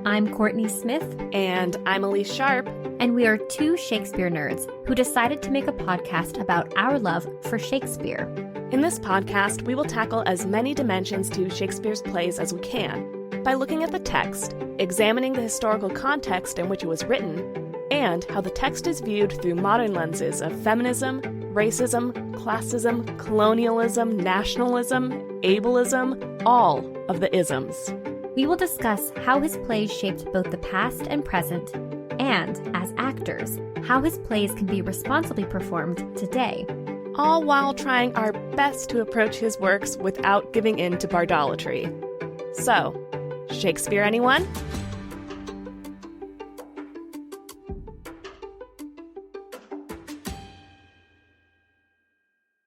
I'm Kourtney Smith. And I'm Elyse Sharp. And we are two Shakespeare nerds who decided to make a podcast about our love for Shakespeare. In this podcast, we will tackle as many dimensions to Shakespeare's plays as we can by looking at the text, examining the historical context in which it was written, and how the text is viewed through modern lenses of feminism, racism, classism, colonialism, nationalism, ableism, all of the isms. We will discuss how his plays shaped both the past and present, and, as actors, how his plays can be responsibly performed today. All while trying our best to approach his works without giving in to bardolatry. So, Shakespeare Anyone?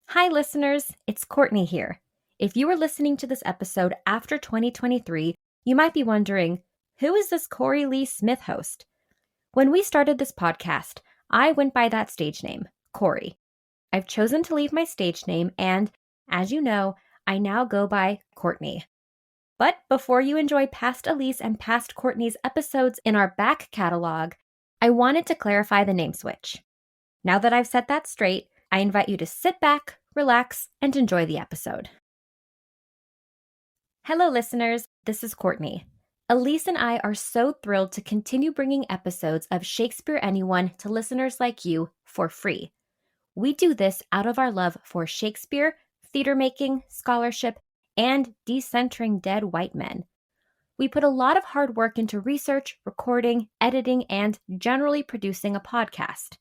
Hi listeners, it's Kourtney here. If you are listening to this episode after 2023, you might be wondering, who is this Korey Leigh Smith host? When we started this podcast, I went by that stage name, Korey. I've chosen to leave my stage name and, as you know, I now go by Kourtney. But before you enjoy past Elyse and past Kourtney's episodes in our back catalog, I wanted to clarify the name switch. Now that I've set that straight, I invite you to sit back, relax, and enjoy the episode. Hello, listeners. This is Kourtney. Elyse and I are so thrilled to continue bringing episodes of Shakespeare Anyone to listeners like you for free. We do this out of our love for Shakespeare, theater making, scholarship, and decentering dead white men. We put a lot of hard work into research, recording, editing, and generally producing a podcast.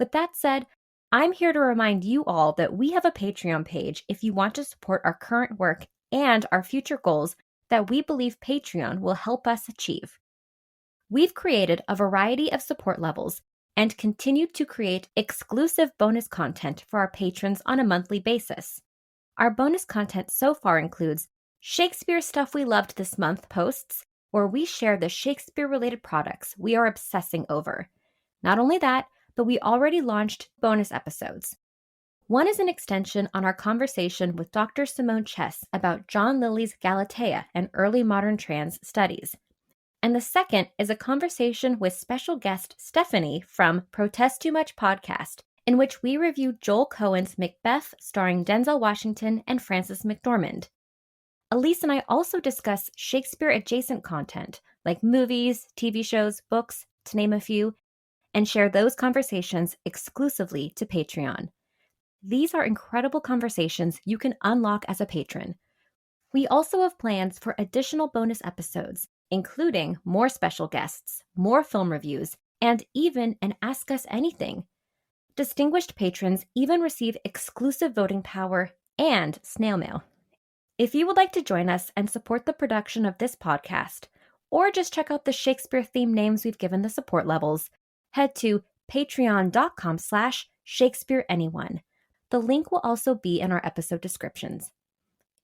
With that said, I'm here to remind you all that we have a Patreon page if you want to support our current work and our future goals that we believe Patreon will help us achieve. We've created a variety of support levels and continue to create exclusive bonus content for our patrons on a monthly basis. Our bonus content so far includes Shakespeare Stuff We Loved This Month posts, where we share the Shakespeare-related products we are obsessing over. Not only that, but we already launched bonus episodes. One is an extension on our conversation with Dr. Simone Chess about John Lilly's Galatea and early modern trans studies. And the second is a conversation with special guest Stephanie from Protest Too Much podcast, in which we review Joel Coen's Macbeth starring Denzel Washington and Frances McDormand. Elyse and I also discuss Shakespeare-adjacent content, like movies, TV shows, books, to name a few, and share those conversations exclusively to Patreon. These are incredible conversations you can unlock as a patron. We also have plans for additional bonus episodes, including more special guests, more film reviews, and even an Ask Us Anything. Distinguished patrons even receive exclusive voting power and snail mail. If you would like to join us and support the production of this podcast, or just check out the Shakespeare-themed names we've given the support levels, head to patreon.com/ShakespeareAnyone. The link will also be in our episode descriptions.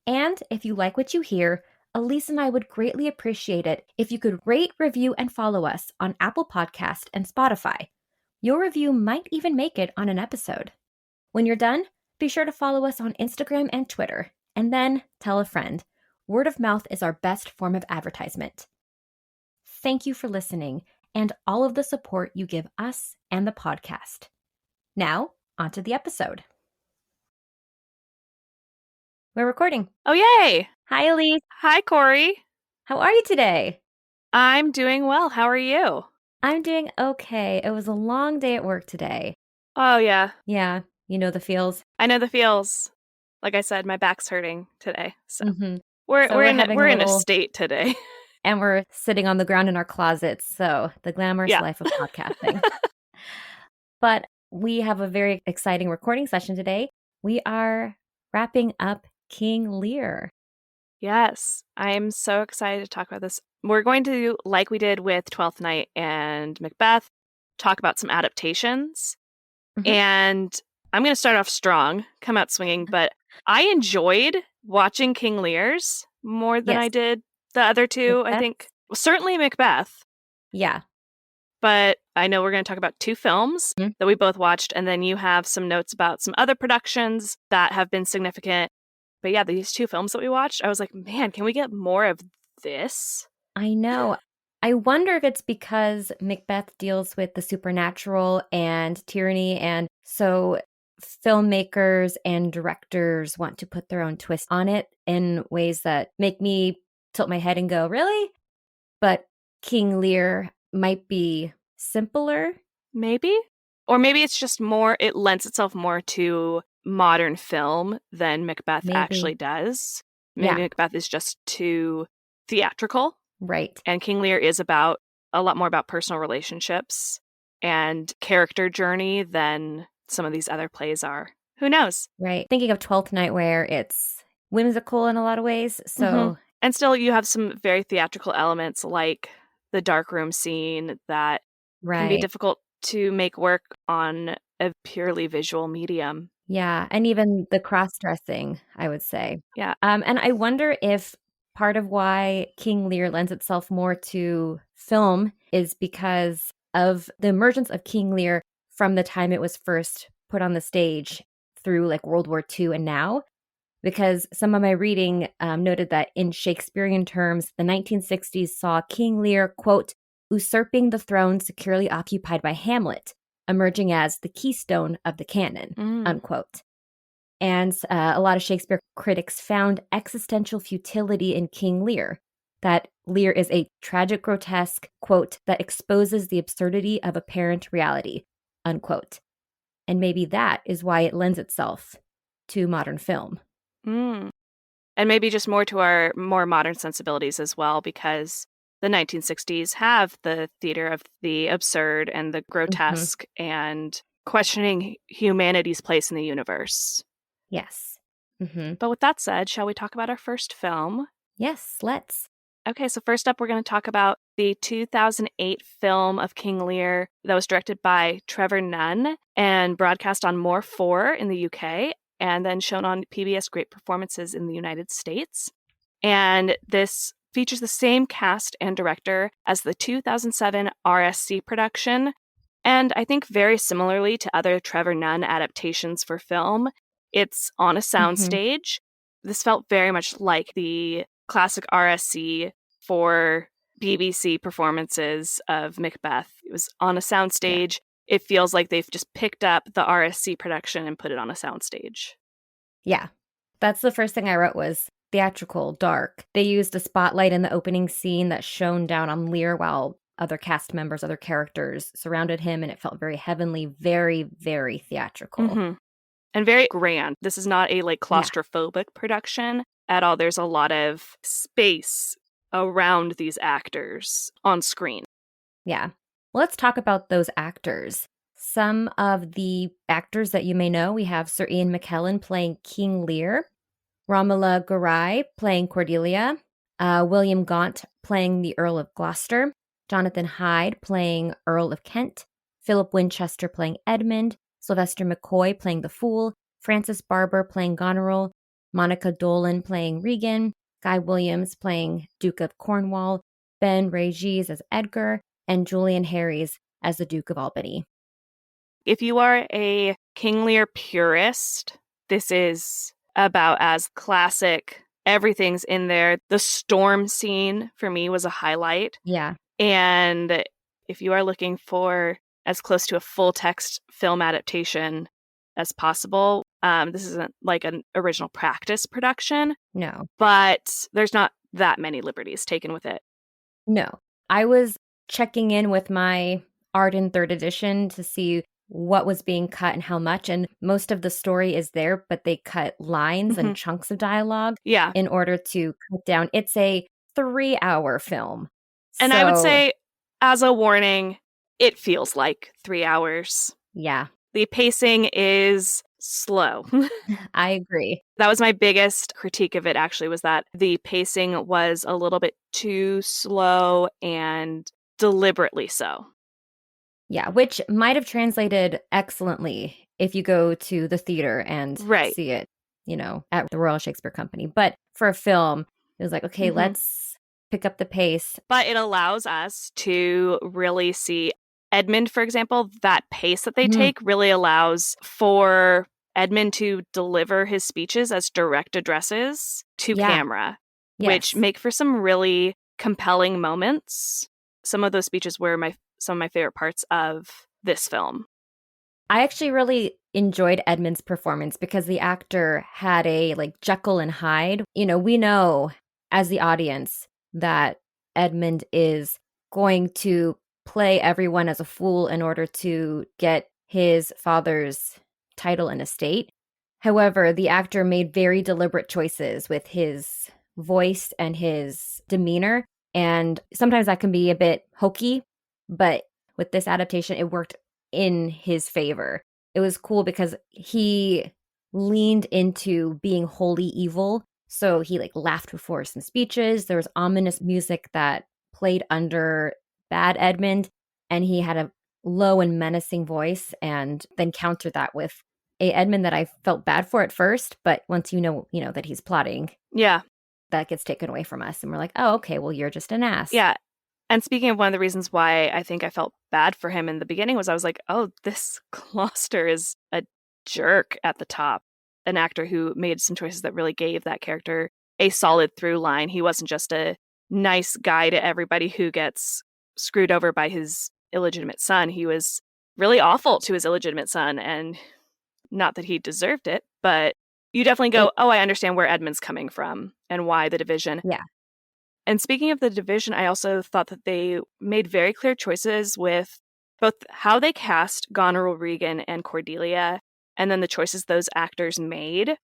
And if you like what you hear, Elyse and I would greatly appreciate it if you could rate, review, and follow us on Apple Podcast and Spotify. Your review might even make it on an episode. When you're done, be sure to follow us on Instagram and Twitter, and then tell a friend. Word of mouth is our best form of advertisement. Thank you for listening and all of the support you give us and the podcast. Now, onto the episode. We're recording. Oh, yay! Hi, Elyse. Hi, Korey. How are you today? I'm doing well. How are you? I'm doing okay. It was a long day at work today. Oh, yeah. Yeah, you know the feels. I know the feels. Like I said, my back's hurting today. So Mm-hmm. we're in a state today. And we're sitting on the ground in our closets, so the glamorous life of podcasting. But we have a very exciting recording session today. We are wrapping up King Lear. Yes, I am so excited to talk about this. We're going to, like we did with Twelfth Night and Macbeth, talk about some adaptations. Mm-hmm. And I'm going to start off strong, come out swinging, but I enjoyed watching King Lear's more than I did the other two, Macbeth? I think. Well, certainly Macbeth. Yeah. But I know we're going to talk about two films that we both watched, and then you have some notes about some other productions that have been significant. But yeah, these two films that we watched, I was like, man, can we get more of this? I know. I wonder if it's because Macbeth deals with the supernatural and tyranny, and so filmmakers and directors want to put their own twist on it in ways that make me tilt my head and go, really? But King Lear might be simpler. Maybe? Or maybe it's just more, it lends itself more to modern film than Macbeth actually Maybe. does. Maybe Yeah. Macbeth is just too theatrical. Right. And King Lear is about a lot more about personal relationships and character journey than some of these other plays are. Who knows? Right. Thinking of Twelfth Night where it's whimsical in a lot of ways. So, And still, you have some very theatrical elements like the darkroom scene that can be right. difficult to make work on a purely visual medium. Yeah. And even the cross dressing, I would say. Yeah. And I wonder if part of why King Lear lends itself more to film is because of the emergence of King Lear from the time it was first put on the stage through like World War II and now. Because some of my reading noted that in Shakespearean terms, the 1960s saw King Lear, quote, usurping the throne securely occupied by Hamlet, emerging as the keystone of the canon, unquote. And a lot of Shakespeare critics found existential futility in King Lear, that Lear is a tragic grotesque, quote, that exposes the absurdity of apparent reality, unquote. And maybe that is why it lends itself to modern film. And maybe just more to our more modern sensibilities as well, because the 1960s have the theater of the absurd and the grotesque and questioning humanity's place in the universe. Yes. But with that said, shall we talk about our first film? Yes, let's. Okay, so first up, we're going to talk about the 2008 film of King Lear that was directed by Trevor Nunn and broadcast on More 4 in the UK, and then shown on PBS Great Performances in the United States. And this features the same cast and director as the 2007 RSC production. And I think very similarly to other Trevor Nunn adaptations for film, it's on a soundstage. This felt very much like the classic RSC for BBC performances of Macbeth. It was on a soundstage. Yeah. It feels like they've just picked up the RSC production and put it on a soundstage. Yeah. That's the first thing I wrote was theatrical, dark. They used a spotlight in the opening scene that shone down on Lear while other cast members, other characters surrounded him, and it felt very heavenly, very, very theatrical. And very grand. This is not a claustrophobic production at all. There's a lot of space around these actors on screen. Yeah. Let's talk about those actors. Some of the actors that you may know, we have Sir Ian McKellen playing King Lear, Romola Garai playing Cordelia, William Gaunt playing the Earl of Gloucester, Jonathan Hyde playing Earl of Kent, Philip Winchester playing Edmund, Sylvester McCoy playing the Fool, Francis Barber playing Goneril, Monica Dolan playing Regan, Guy Williams playing Duke of Cornwall, Ben Regis as Edgar, and Julian Harries as the Duke of Albany. If you are a King Lear purist, this is about as classic. Everything's in there. The storm scene for me was a highlight. Yeah. And if you are looking for as close to a full text film adaptation as possible, this isn't like an original practice production. No. But there's not that many liberties taken with it. No. I was checking in with my Arden 3rd edition to see what was being cut and how much, and most of the story is there, but they cut lines and chunks of dialogue in order to cut down. It's a 3-hour film. And I would say, as a warning, it feels like 3 hours. Yeah. The pacing is slow. I agree. That was my biggest critique of it, actually, was that the pacing was a little bit too slow and deliberately so. Yeah, which might have translated excellently if you go to the theater and see it, at the Royal Shakespeare Company. But for a film, it was like, okay, let's pick up the pace. But it allows us to really see Edmund, for example, that pace that they take really allows for Edmund to deliver his speeches as direct addresses to camera, which make for some really compelling moments. some of those speeches were some of my favorite parts of this film. I actually really enjoyed Edmund's performance because the actor had a like Jekyll and Hyde. You know, we know as the audience that Edmund is going to play everyone as a fool in order to get his father's title and estate. However, the actor made very deliberate choices with his voice and his demeanor. And sometimes that can be a bit hokey, but with this adaptation, it worked in his favor. It was cool because he leaned into being wholly evil. So he like laughed before some speeches. There was ominous music that played under bad Edmund, and he had a low and menacing voice, and then countered that with a Edmund that I felt bad for at first, but once you know that he's plotting, Yeah. that gets taken away from us, and we're like, oh, okay, well, you're just an ass. Yeah. And speaking of one of the reasons why I think I felt bad for him in the beginning was I was like, oh, this Gloucester is a jerk at the top. An actor who made some choices that really gave that character a solid through line. He wasn't just a nice guy to everybody who gets screwed over by his illegitimate son. He was really awful to his illegitimate son, and not that he deserved it, but you definitely go, oh, I understand where Edmund's coming from and why the division. Yeah. And speaking of the division, I also thought that they made very clear choices with both how they cast Goneril, Regan, and Cordelia, and then the choices those actors made.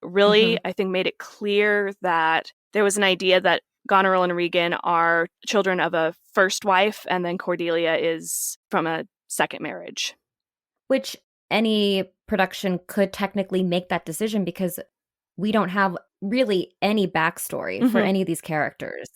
Really, I think made it clear that there was an idea that Goneril and Regan are children of a first wife, and then Cordelia is from a second marriage. Which any production could technically make that decision because we don't have really any backstory for any of these characters.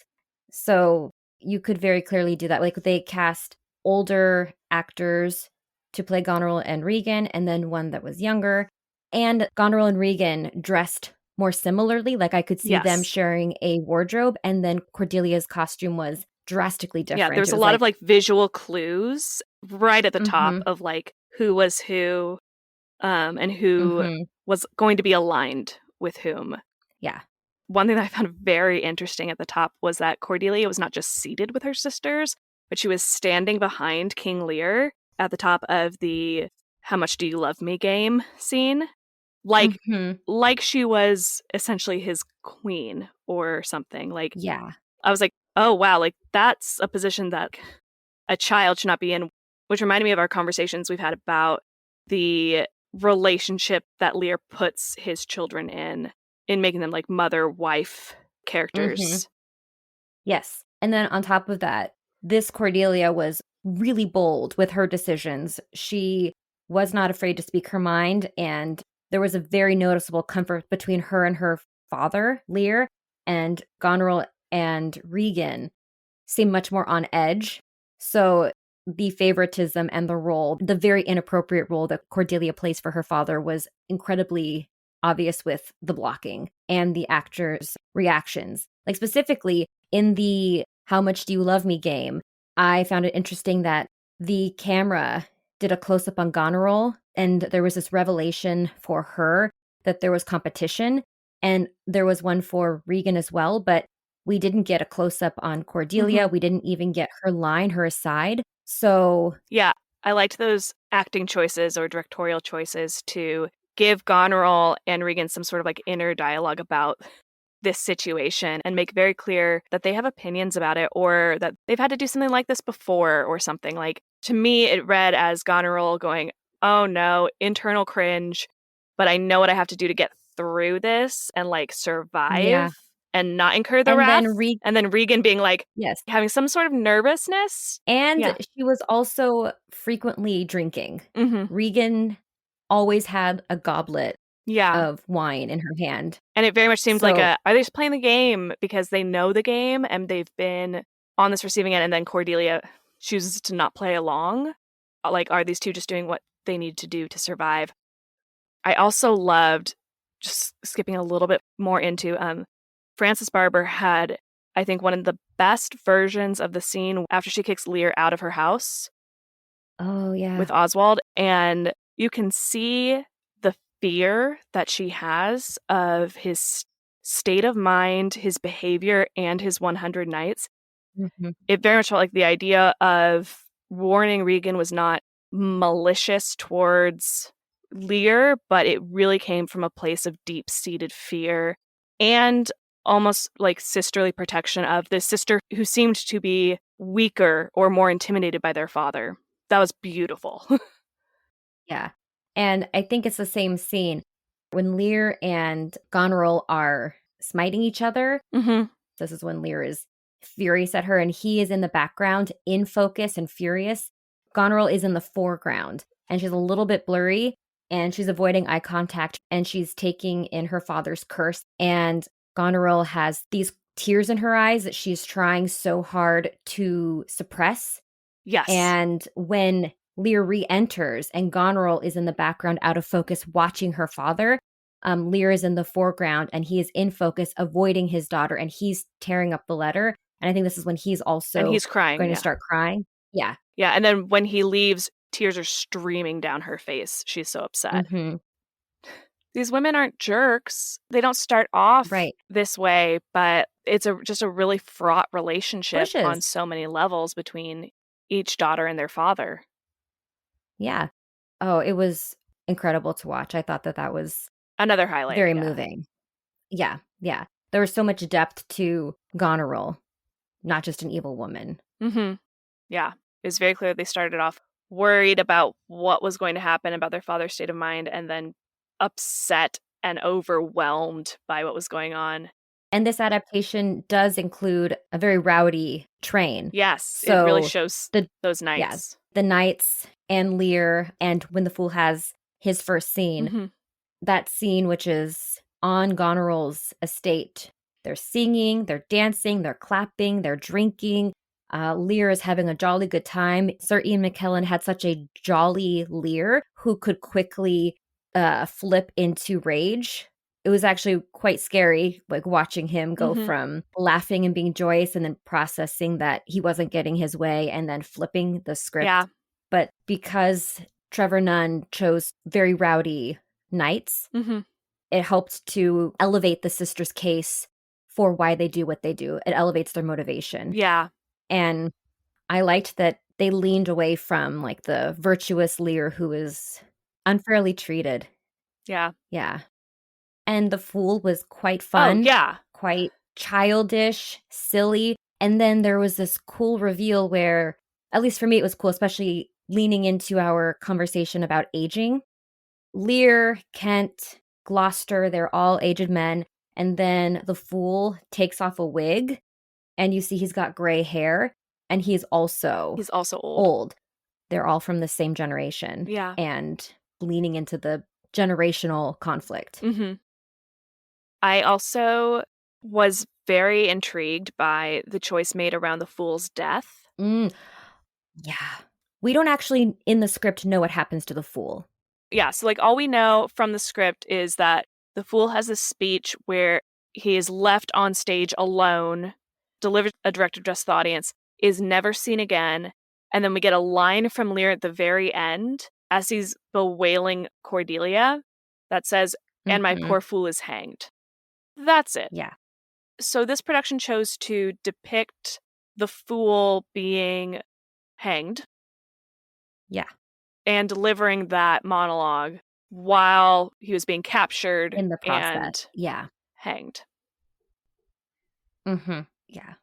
So you could very clearly do that. Like they cast older actors to play Goneril and Regan, and then one that was younger. And Goneril and Regan dressed more similarly. Like I could see them sharing a wardrobe, and then Cordelia's costume was drastically different. Yeah, there's a lot of like visual clues right at the top of like who was who, and who was going to be aligned with whom. Yeah. One thing that I found very interesting at the top was that Cordelia was not just seated with her sisters, but she was standing behind King Lear at the top of the "How much do you love me" game scene. Like she was essentially his queen or something. Like, yeah. I was like, oh wow, like that's a position that a child should not be in, which reminded me of our conversations we've had about the relationship that Lear puts his children in making them like mother-wife characters. Yes. And then on top of that, this Cordelia was really bold with her decisions. She was not afraid to speak her mind, and there was a very noticeable comfort between her and her father, Lear, and Goneril and Regan seemed much more on edge. So the favoritism and the role, the very inappropriate role that Cordelia plays for her father, was incredibly obvious with the blocking and the actors' reactions. Like specifically in the "How much do you love me" game, I found it interesting that the camera did a close-up on Goneril, and there was this revelation for her that there was competition, and there was one for Regan as well, but we didn't get a close-up on Cordelia. We didn't even get her line, her aside. So yeah, I liked those acting choices or directorial choices to give Goneril and Regan some sort of like inner dialogue about this situation and make very clear that they have opinions about it or that they've had to do something like this before or something. Like, to me, it read as Goneril going, oh no, internal cringe, but I know what I have to do to get through this and like survive and not incur the wrath. And then Regan being like, having some sort of nervousness. And she was also frequently drinking. Regan always had a goblet of wine in her hand. And it very much seemed like are they just playing the game because they know the game and they've been on this receiving end, and then Cordelia chooses to not play along? Like, are these two just doing what they need to do to survive? I also loved, just skipping a little bit more into, Frances Barber had, I think, one of the best versions of the scene after she kicks Lear out of her house. Oh, yeah. With Oswald. And you can see the fear that she has of his state of mind, his behavior, and his 100 nights. it very much felt like the idea of warning Regan was not malicious towards Lear, but it really came from a place of deep-seated fear and almost like sisterly protection of this sister who seemed to be weaker or more intimidated by their father. That was beautiful. Yeah. And I think it's the same scene when Lear and Goneril are smiting each other. Mm-hmm. This is when Lear is furious at her and he is in the background, in focus and furious. Goneril is in the foreground and she's a little bit blurry and she's avoiding eye contact and she's taking in her father's curse. And Goneril has these tears in her eyes that she's trying so hard to suppress. Yes. And when Lear re-enters and Goneril is in the background out of focus watching her father, Lear is in the foreground and he is in focus avoiding his daughter and he's tearing up the letter. And I think this is when he's also and he's crying, going to start crying. Yeah. Yeah, and then when he leaves, tears are streaming down her face. She's so upset. Mm-hmm. These women aren't jerks. They don't start off this way, but it's just a really fraught relationship on so many levels between each daughter and their father. Yeah. Oh, it was incredible to watch. I thought that was another highlight. Very moving. Yeah. Yeah. There was so much depth to Goneril, not just an evil woman. Mm-hmm. Yeah. It was very clear they started off worried about what was going to happen about their father's state of mind and then upset and overwhelmed by what was going on. And this adaptation does include a very rowdy train. Yes, so it really shows those knights. Yeah, the knights and Lear and when the fool has his first scene. Mm-hmm. That scene, which is on Goneril's estate. They're singing, they're dancing, they're clapping, they're drinking. Lear is having a jolly good time. Sir Ian McKellen had such a jolly Lear who could quickly flip into rage. It was actually quite scary, like watching him go from laughing and being joyous and then processing that he wasn't getting his way and then flipping the script. Yeah. But because Trevor Nunn chose very rowdy knights, it helped to elevate the sisters' case for why they do what they do. It elevates their motivation. Yeah. And I liked that they leaned away from like the virtuous Lear who is unfairly treated. Yeah. Yeah. And the fool was quite fun. Oh, yeah. Quite childish, silly. And then there was this cool reveal where, at least for me, it was cool, especially leaning into our conversation about aging. Lear, Kent, Gloucester, they're all aged men. And then the fool takes off a wig and you see he's got gray hair and he's also old. They're all from the same generation. Yeah. And leaning into the generational conflict. Mm-hmm. I also was very intrigued by the choice made around the fool's death. Yeah. We don't actually in the script know what happens to the fool. Yeah, so like all we know from the script is that the fool has this speech where he is left on stage alone, delivers a direct address to the audience, is never seen again, and then we get a line from Lear at the very end as he's bewailing Cordelia that says, "And my poor fool is hanged." That's it. Yeah. So this production chose to depict the fool being hanged. Yeah. And delivering that monologue while he was being captured in the process. And hanged. Yeah.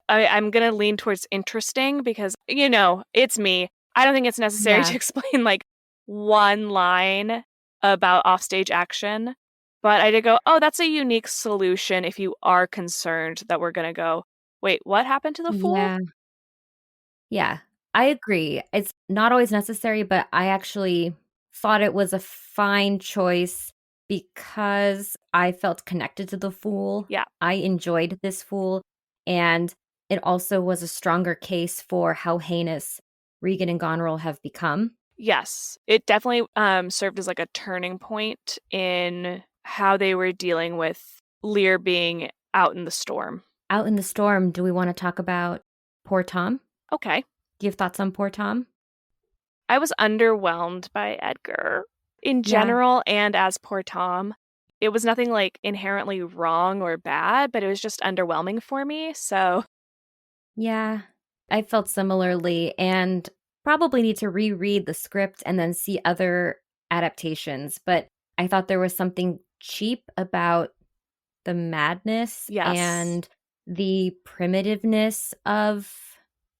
I'm going to lean towards interesting because, it's me. I don't think it's necessary to explain like one line about offstage action. But I did go, oh, that's a unique solution if you are concerned that we're going to go, wait, what happened to the fool? Yeah, I agree. It's not always necessary, but I actually thought it was a fine choice because I felt connected to the fool. Yeah. I enjoyed this fool. And it also was a stronger case for how heinous Regan and Goneril have become. Yes, it definitely served as like a turning point in how they were dealing with Lear being out in the storm. Out in the storm, do we want to talk about poor Tom? Okay. Do you have thoughts on poor Tom? I was underwhelmed by Edgar in general and as poor Tom. It was nothing like inherently wrong or bad, but it was just underwhelming for me. So Yeah, I felt similarly and probably need to reread the script and then see other adaptations. But I thought there was something cheap about the madness Yes. and the primitiveness of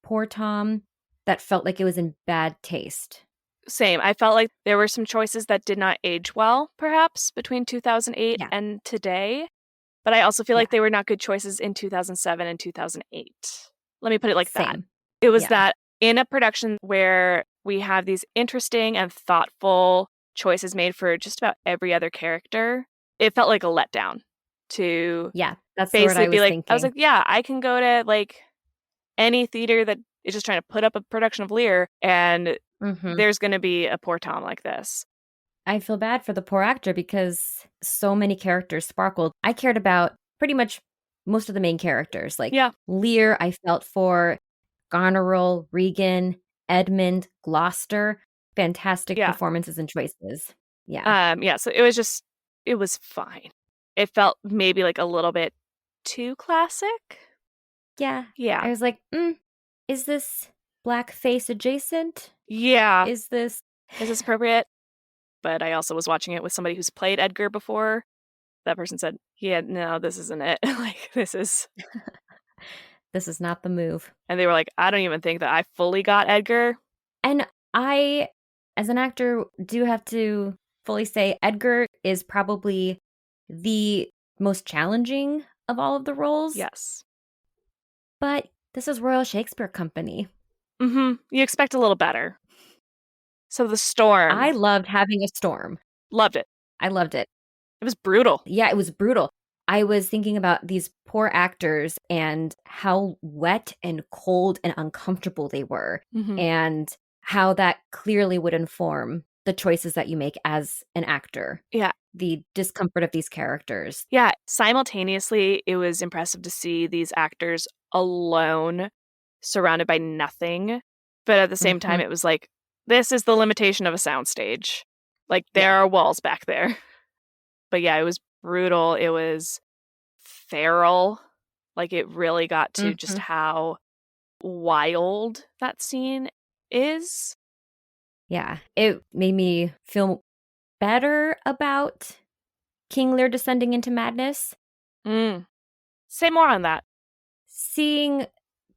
poor Tom that felt like it was in bad taste. Same. I felt like there were some choices that did not age well, perhaps, between 2008 Yeah. and today. But I also feel Yeah. like they were not good choices in 2007 and 2008. Let me put it like that. Same. It was Yeah. that in a production where we have these interesting and thoughtful choices made for just about every other character, it felt like a letdown to Yeah. That's the word basically I be was like, I was thinking. like, yeah, I can go to like any theater that is just trying to put up a production of Lear and Hmm. there's going to be a poor Tom like this. I feel bad for the poor actor because so many characters sparkled. I cared about pretty much most of the main characters. Like Yeah. Lear, I felt for Goneril, Regan, Edmund, Gloucester. Fantastic Yeah. performances and choices. Yeah. Yeah, so it was fine. It felt maybe like a little bit too classic. Yeah. Yeah. I was like, is this blackface adjacent? Yeah. Is this Is this appropriate? But I also was watching it with somebody who's played Edgar before. That person said, "Yeah, no, this isn't it." Like this is this is not the move. and they were like, "I don't even think that I fully got Edgar." And I, as an actor, do have to fully say Edgar is probably the most challenging of all of the roles, Yes. but this is Royal Shakespeare Company. Mhm. You expect a little better. So the storm. I loved having a storm. Loved it. I loved it. It was brutal. Yeah, it was brutal. I was thinking about these poor actors and how wet and cold and uncomfortable they were, Mhm. and how that clearly would inform the choices that you make as an actor, Yeah. the discomfort of these characters. Yeah, simultaneously, it was impressive to see these actors alone, surrounded by nothing. But at the same time, Hmm. it was like, this is the limitation of a soundstage. Like, there Yeah. are walls back there. But yeah, it was brutal. It was feral. Like, it really got to just Hmm. how wild that scene is. Yeah. It made me feel better about King Lear descending into madness. Mm. Say more on that. Seeing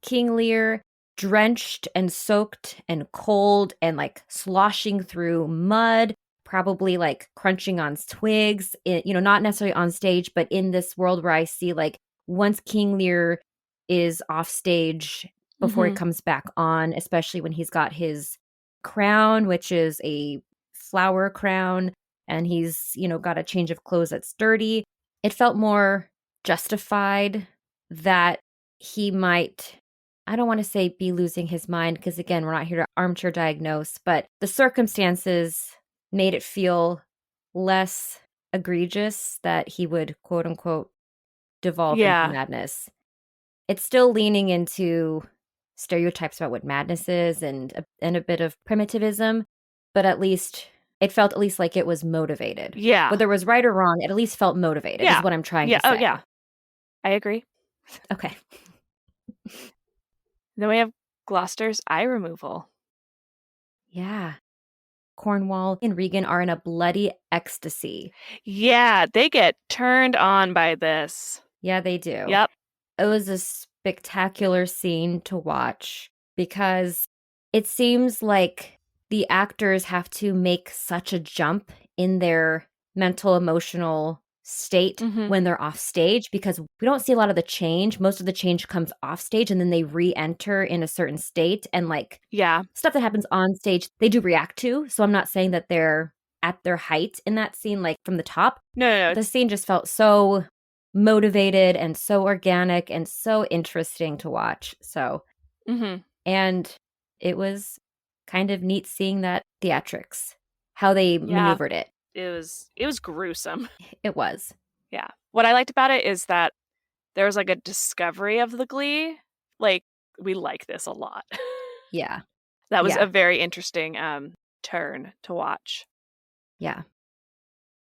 King Lear drenched and soaked and cold and like sloshing through mud, probably like crunching on twigs, not necessarily on stage, but in this world where I see like once King Lear is off stage before he Hmm. comes back on, especially when he's got his crown, which is a flower crown, and he's, got a change of clothes that's dirty. It felt more justified that he might, I don't want to say be losing his mind, because again, we're not here to armchair diagnose, but the circumstances made it feel less egregious that he would quote unquote devolve into Yeah. madness. It's still leaning into stereotypes about what madness is and a bit of primitivism, but at least it felt at least like it was motivated. Yeah. Whether it was right or wrong, it at least felt motivated, is Yeah. what I'm trying Yeah. to Oh, say. yeah. I agree. Okay. Then we have Gloucester's eye removal. Yeah. Cornwall and Regan are in a bloody ecstasy. Yeah, they get turned on by this. Yeah, they do. Yep. It was a spectacular scene to watch because it seems like the actors have to make such a jump in their mental, emotional state Hmm. when they're off stage, because we don't see a lot of the change. Most of the change comes off stage and then they re-enter in a certain state, and like Yeah. stuff that happens on stage they do react to. So I'm not saying that they're at their height in that scene like from the top. No. The scene just felt so motivated and so organic and so interesting to watch. So, Hmm. and it was kind of neat seeing that theatrics, how they Yeah. maneuvered it. It was gruesome. It was. Yeah. What I liked about it is that there was like a discovery of the glee. Like, we like this a lot. Yeah. That was a Yeah. very interesting turn to watch. Yeah.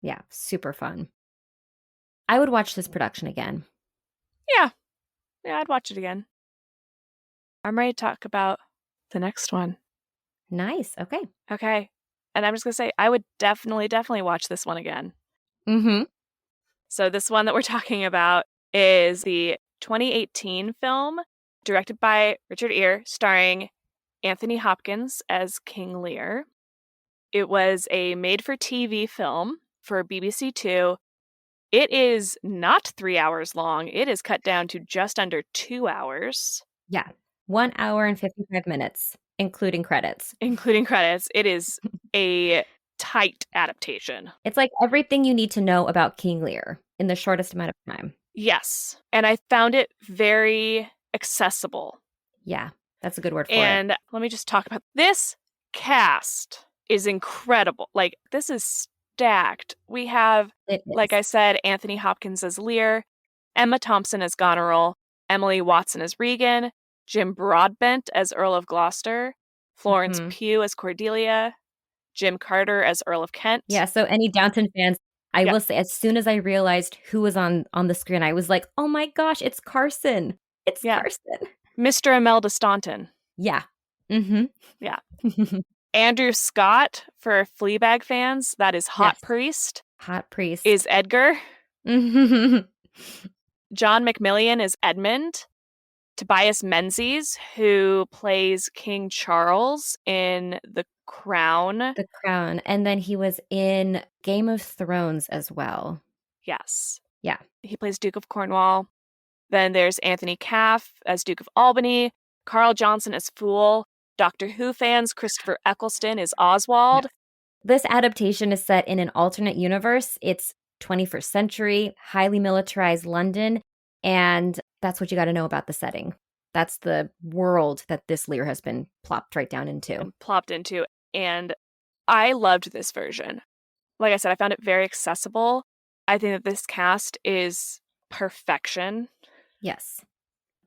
Yeah. Super fun. I would watch this production again. Yeah. Yeah, I'd watch it again. I'm ready to talk about the next one. Nice. Okay. Okay. And I'm just going to say, I would definitely watch this one again. Mm-hmm. So this one that we're talking about is the 2018 film directed by Richard Gere, starring Anthony Hopkins as King Lear. It was a made-for-TV film for BBC Two. It is not 3 hours long. It is cut down to just under 2 hours. Yeah. 1 hour and 55 minutes, including credits. Including credits. It is a tight adaptation. It's like everything you need to know about King Lear in the shortest amount of time. Yes. And I found it very accessible. Yeah, that's a good word for it. And let me just talk about this cast is incredible. Like, this is stacked. We have, like I said, Anthony Hopkins as Lear, Emma Thompson as Goneril, Emily Watson as Regan, Jim Broadbent as Earl of Gloucester, Florence Pugh as Cordelia, Jim Carter as Earl of Kent. Yeah, so any Downton fans, I will say, as soon as I realized who was on the screen, I was like, oh my gosh, it's Carson. It's Carson. Mr. Imelda Staunton. Yeah. Mm-hmm. Yeah. Andrew Scott, for Fleabag fans, that is Hot Priest. Hot Priest. Is Edgar. John McMillian is Edmund. Tobias Menzies, who plays King Charles in The Crown. The Crown. And then he was in Game of Thrones as well. Yes. Yeah. He plays Duke of Cornwall. Then there's Anthony Caff as Duke of Albany. Carl Johnson as Fool. Doctor Who fans, Christopher Eccleston is Oswald. Yes. This adaptation is set in an alternate universe. It's 21st century, highly militarized London, and that's what you got to know about the setting. That's the world that this Lear has been plopped right down into. And I loved this version. Like I said, I found it very accessible. I think that this cast is perfection. Yes.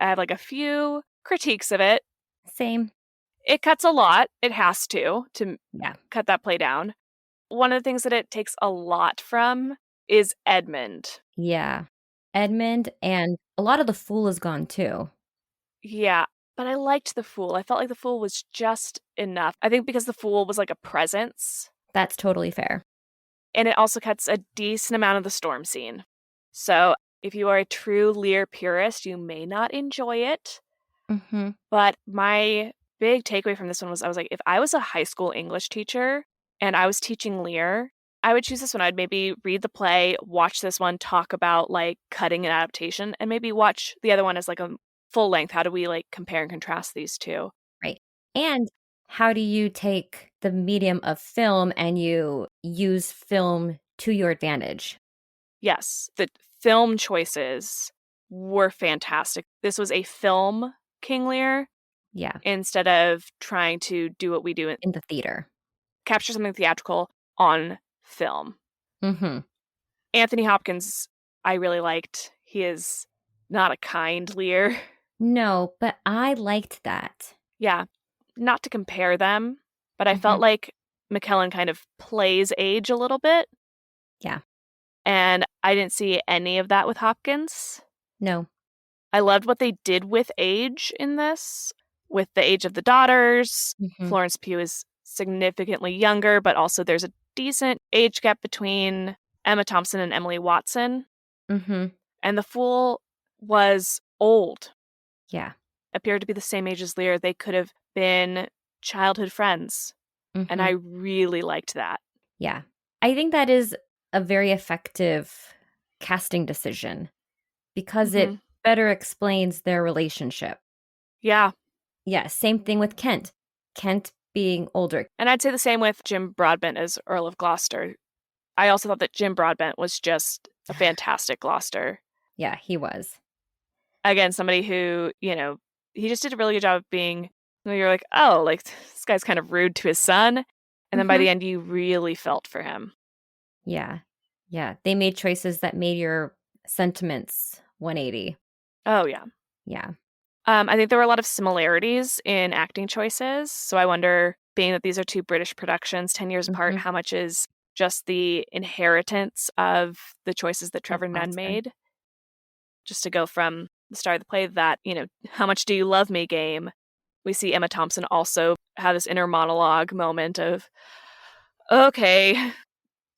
I have like a few critiques of it. Same. It cuts a lot. It has to cut that play down. One of the things that it takes a lot from is Edmund. Yeah. Edmund, and a lot of the Fool is gone too. Yeah, but I liked the Fool. I felt like the Fool was just enough. I think because the Fool was like a presence. That's totally fair. And it also cuts a decent amount of the storm scene. So if you are a true Lear purist, you may not enjoy it. Mm-hmm. But my big takeaway from this one was, I was like, if I was a high school English teacher and I was teaching Lear, I would choose this one. I'd maybe read the play, watch this one, talk about like cutting an adaptation, and maybe watch the other one as like a full length. How do we like compare and contrast these two? Right. And how do you take the medium of film and you use film to your advantage? Yes. The film choices were fantastic. This was a film King Lear. Yeah. Instead of trying to do what we do in the theater. Capture something theatrical on film. Mm-hmm. Anthony Hopkins, I really liked. He is not a kind Lear. No, but I liked that. Yeah. Not to compare them, but I felt like McKellen kind of plays age a little bit. Yeah. And I didn't see any of that with Hopkins. No. I loved what they did with age in this. With the age of the daughters, Florence Pugh is significantly younger, but also there's a decent age gap between Emma Thompson and Emily Watson. Mm-hmm. And the Fool was old. Yeah. Appeared to be the same age as Lear. They could have been childhood friends. Mm-hmm. And I really liked that. Yeah. I think that is a very effective casting decision because it better explains their relationship. Yeah. Yeah, same thing with Kent. Kent being older. And I'd say the same with Jim Broadbent as Earl of Gloucester. I also thought that Jim Broadbent was just a fantastic Gloucester. Yeah, he was. Again, somebody who, he just did a really good job of being, you're like, oh, like this guy's kind of rude to his son. And then by the end, you really felt for him. Yeah. Yeah. They made choices that made your sentiments 180. Oh, yeah. Yeah. I think there were a lot of similarities in acting choices. So I wonder, being that these are two British productions 10 years apart, how much is just the inheritance of the choices that Trevor Nunn made? Just to go from the start of the play, that, how much do you love me game, we see Emma Thompson also have this inner monologue moment of, okay,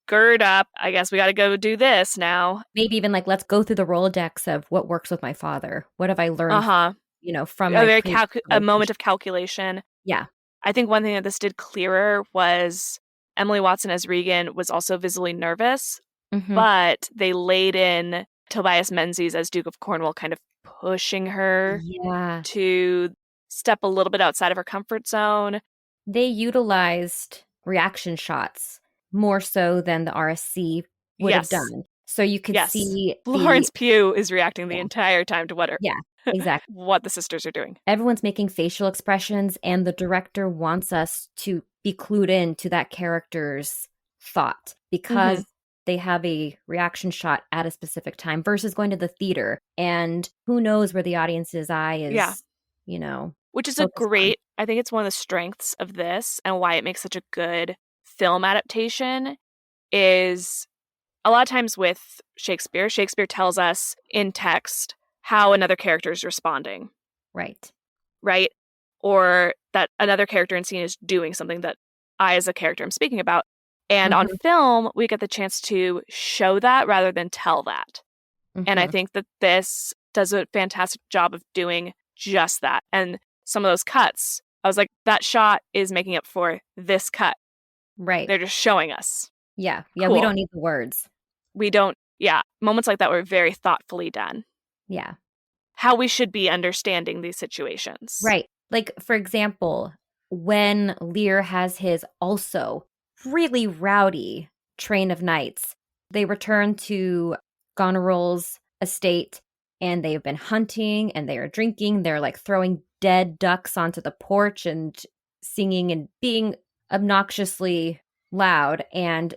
gird up. I guess we got to go do this now. Maybe even like, let's go through the Rolodex of what works with my father. What have I learned, from A my very previous a moment relationship? of calculation. Yeah. I think one thing that this did clearer was Emily Watson as Regan was also visibly nervous, but they laid in Tobias Menzies as Duke of Cornwall, kind of pushing her to step a little bit outside of her comfort zone. They utilized reaction shots more so than the RSC would have done. So you could see Florence Pugh is reacting the entire time to what exactly. what the sisters are doing. Everyone's making facial expressions, and the director wants us to be clued in to that character's thought because they have a reaction shot at a specific time versus going to the theater. And who knows where the audience's eye is, Which is I think it's one of the strengths of this and why it makes such a good film adaptation is a lot of times with Shakespeare tells us in text how another character is responding. Right. Or that another character in scene is doing something that I, as a character, am speaking about. And on film, we get the chance to show that rather than tell that. And I think that this does a fantastic job of doing just that. And some of those cuts, I was like, that shot is making up for this cut. Right. They're just showing us. Yeah. Yeah. Cool. We don't need the words. We don't. Yeah. Moments like that were very thoughtfully done. Yeah. How we should be understanding these situations. Right. Like, for example, when Lear has his also really rowdy train of knights, they return to Goneril's estate and they've been hunting and they are drinking. They're like throwing dead ducks onto the porch and singing and being obnoxiously loud. And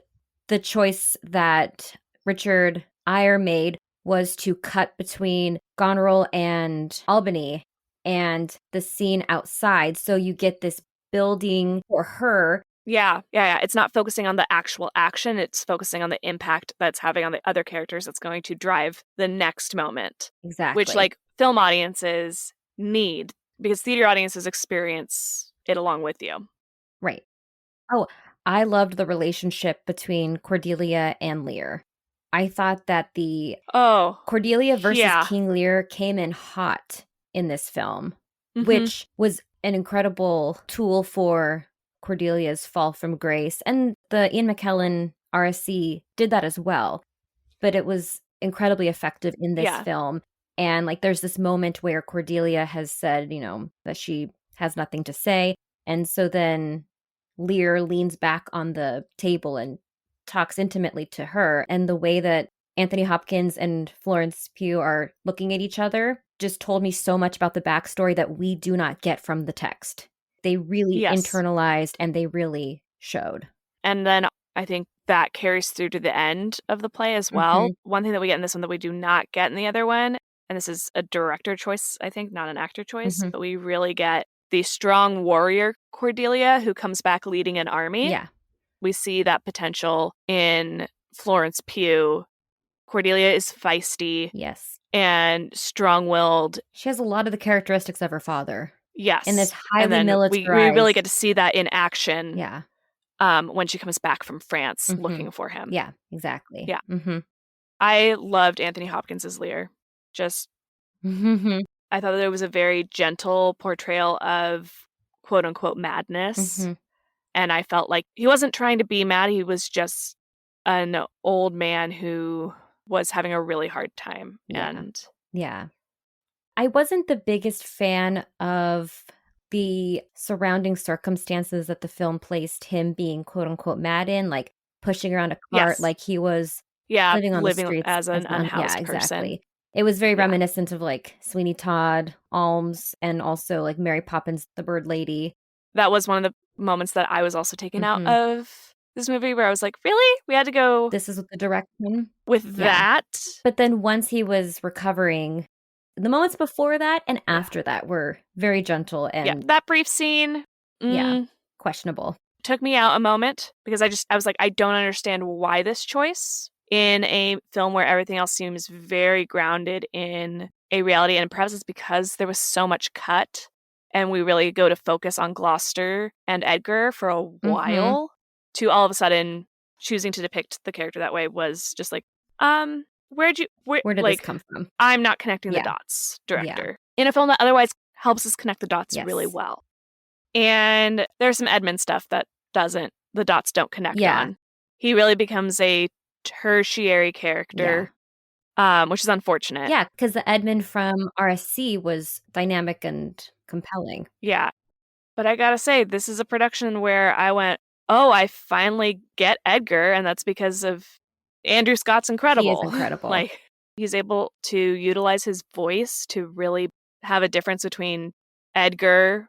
the choice that Richard Eyre made was to cut between Goneril and Albany and the scene outside. So you get this building for her. Yeah. It's not focusing on the actual action. It's focusing on the impact that's having on the other characters that's going to drive the next moment. Exactly. Which, like, film audiences need because theater audiences experience it along with you. Right. Oh, I loved the relationship between Cordelia and Lear. I thought that the Cordelia versus King Lear came in hot in this film, which was an incredible tool for Cordelia's fall from grace. And the Ian McKellen RSC did that as well. But it was incredibly effective in this film. And like there's this moment where Cordelia has said, that she has nothing to say. And so then Lear leans back on the table and talks intimately to her. And the way that Anthony Hopkins and Florence Pugh are looking at each other just told me so much about the backstory that we do not get from the text. They really internalized and they really showed. And then I think that carries through to the end of the play as well. One thing that we get in this one that we do not get in the other one, and this is a director choice, I think, not an actor choice, but we really get the strong warrior Cordelia who comes back leading an army. Yeah. We see that potential in Florence Pugh. Cordelia is feisty. Yes. And strong-willed. She has a lot of the characteristics of her father. Yes. In this highly militarized. We really get to see that in action. Yeah. When she comes back from France looking for him. Yeah, exactly. Yeah. I loved Anthony Hopkins as Lear. Just, I thought that it was a very gentle portrayal of quote-unquote madness. And I felt like he wasn't trying to be mad. He was just an old man who was having a really hard time. Yeah. I wasn't the biggest fan of the surrounding circumstances that the film placed him being quote unquote mad in, like pushing around a cart like he was living on the streets as an unhoused person. Exactly. It was very reminiscent of like Sweeney Todd, Alms, and also like Mary Poppins, the Bird Lady. That was one of the moments that I was also taken out of this movie where I was like, really? We had to go. This is the direction with that. But then once he was recovering, the moments before that and after that were very gentle and that brief scene, questionable. Took me out a moment because I was like, I don't understand why this choice in a film where everything else seems very grounded in a reality, and perhaps it's because there was so much cut and we really go to focus on Gloucester and Edgar for a while, to all of a sudden choosing to depict the character that way was just like, where did like, this come from? I'm not connecting the Yeah. dots, director. In a film that otherwise helps us connect the dots really Yes. well. And there's some Edmund stuff that the dots don't connect on. He really becomes a tertiary character, which is unfortunate. Yeah, because the Edmund from RSC was dynamic and compelling. Yeah. But I gotta say, this is a production where I went, oh, I finally get Edgar, and that's because of Andrew Scott's incredible. He is incredible. Like, he's able to utilize his voice to really have a difference between Edgar,